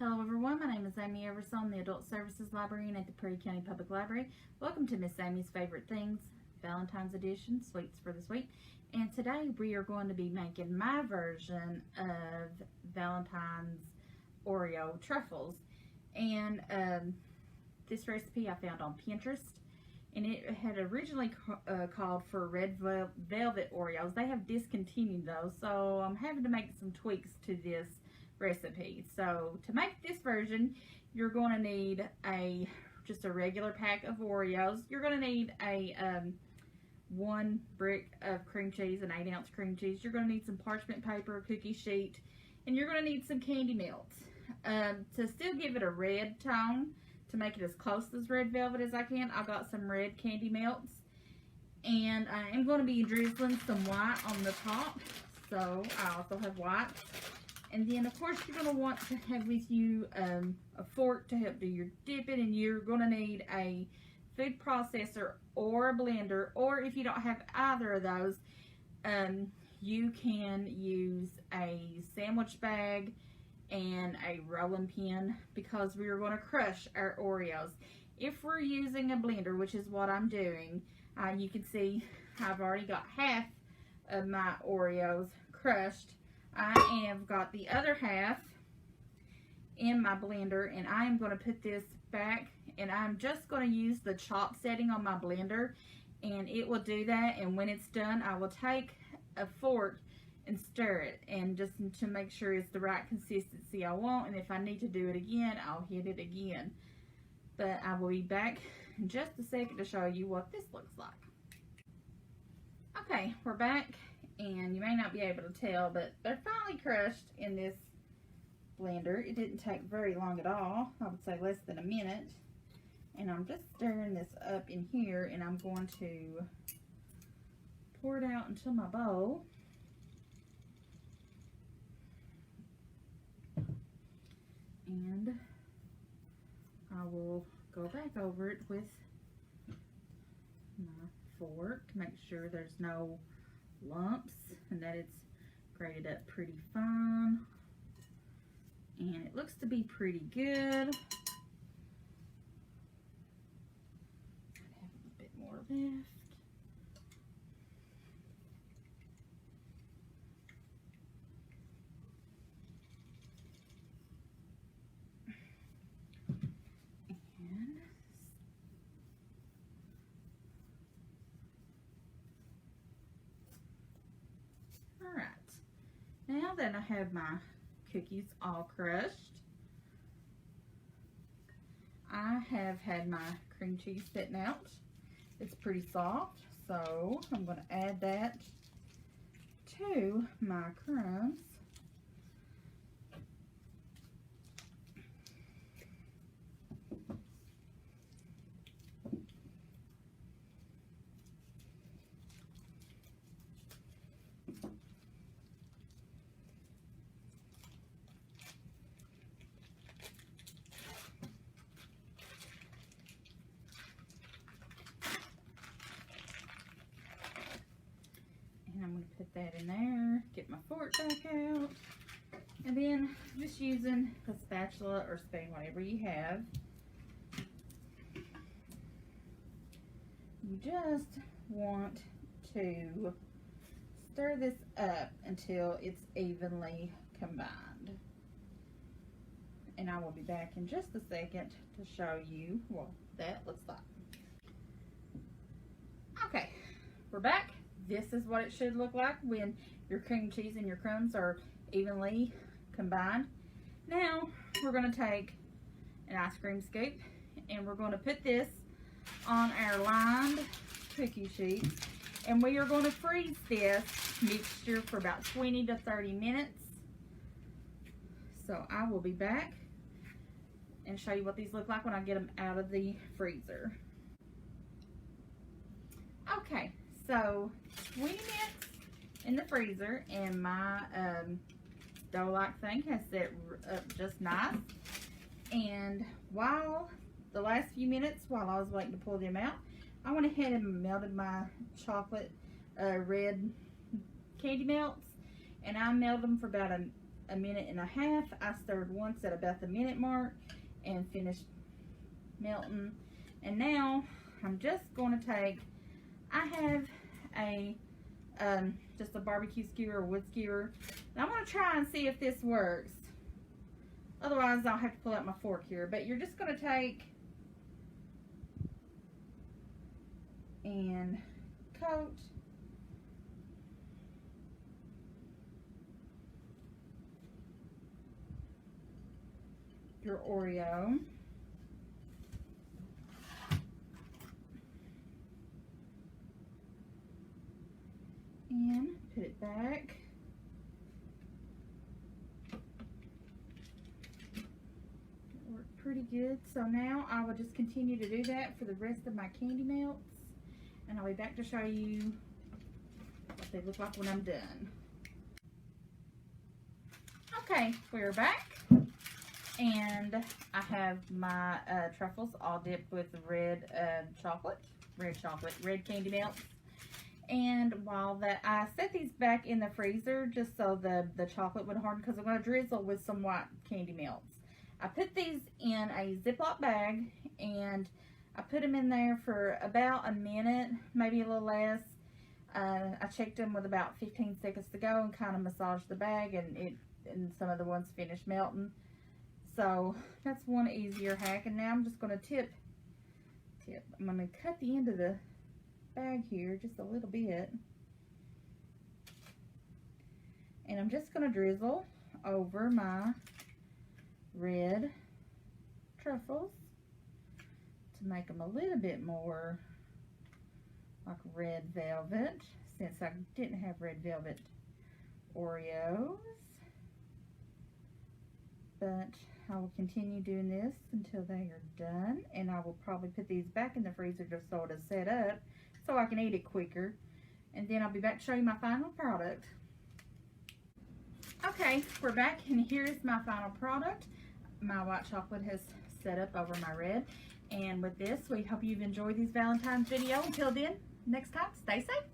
Hello everyone, my name is Amy Everson, the Adult Services Librarian at the Prairie County Public Library. Welcome to Miss Amy's Favorite Things, Valentine's Edition, Sweets for the Sweet. And today we are going to be making my version of Valentine's Oreo truffles. And this recipe I found on Pinterest. And it had originally called for red velvet Oreos. They have discontinued those, so I'm having to make some tweaks to this recipe. So to make this version, you're going to need just a regular pack of Oreos. You're going to need a 1 brick of cream cheese, an 8-ounce cream cheese. You're going to need some parchment paper, a cookie sheet, and you're going to need some candy melts. To still give it a red tone, to make it as close as red velvet as I can, I got some red candy melts, and I am going to be drizzling some white on the top. So I also have white. And then, of course, you're going to want to have with you a fork to help do your dipping, and you're going to need a food processor or a blender, or if you don't have either of those, you can use a sandwich bag and a rolling pin, because we are going to crush our Oreos. If we're using a blender, which is what I'm doing, you can see I've already got half of my Oreos crushed. I have got the other half in my blender, and I am going to put this back, and I'm just going to use the chop setting on my blender, and it will do that. And when it's done, I will take a fork and stir it, and just to make sure it's the right consistency I want. And if I need to do it again, I'll hit it again. But I will be back in just a second to show you what this looks like. Okay, we're back. And you may not be able to tell, but they're finally crushed in this blender. It didn't take very long at all. I would say less than a minute. And I'm just stirring this up in here, and I'm going to pour it out into my bowl. And I will go back over it with my fork to make sure there's no lumps and that it's grated up pretty fine, and it looks to be pretty good. I have a bit more left. Now that I have my cookies all crushed, I have had my cream cheese sitting out. It's pretty soft, so I'm going to add that to my crumbs. I'm going to put that in there, get my fork back out, and then just using a spatula or spoon, whatever you have, you just want to stir this up until it's evenly combined. And I will be back in just a second to show you what that looks like. Okay, we're back. This is what it should look like when your cream cheese and your crumbs are evenly combined. Now we're going to take an ice cream scoop, and we're going to put this on our lined cookie sheet, and we are going to freeze this mixture for about 20 to 30 minutes. So I will be back and show you what these look like when I get them out of the freezer. Okay, so 20 minutes in the freezer, and my dough-like thing has set up just nice. And while the last few minutes, while I was waiting to pull them out, I went ahead and melted my chocolate red candy melts, and I melted them for about a minute and a half. I stirred once at about the minute mark and finished melting. And now I'm just going to take, I have a just a barbecue skewer or wood skewer. And I'm going to try and see if this works. Otherwise I'll have to pull out my fork here. But you're just going to take and coat your Oreo. And put it back. It worked pretty good. So now I will just continue to do that for the rest of my candy melts. And I'll be back to show you what they look like when I'm done. Okay, we're back. And I have my truffles all dipped with red candy melts. And while I set these back in the freezer just so the chocolate would harden, because I'm going to drizzle with some white candy melts. I put these in a Ziploc bag and I put them in there for about a minute, maybe a little less. I checked them with about 15 seconds to go and kind of massaged the bag, and some of the ones finished melting. So that's one easier hack. And now I'm just going to tip. I'm going to cut the end of the bag here just a little bit, and I'm just going to drizzle over my red truffles to make them a little bit more like red velvet, since I didn't have red velvet Oreos. But I will continue doing this until they are done, and I will probably put these back in the freezer just so it'll set up so I can eat it quicker. And then I'll be back to show you my final product. Okay, we're back, and here's my final product. My white chocolate has set up over my red. And with this, we hope you've enjoyed these Valentine's video. Until then, next time, stay safe.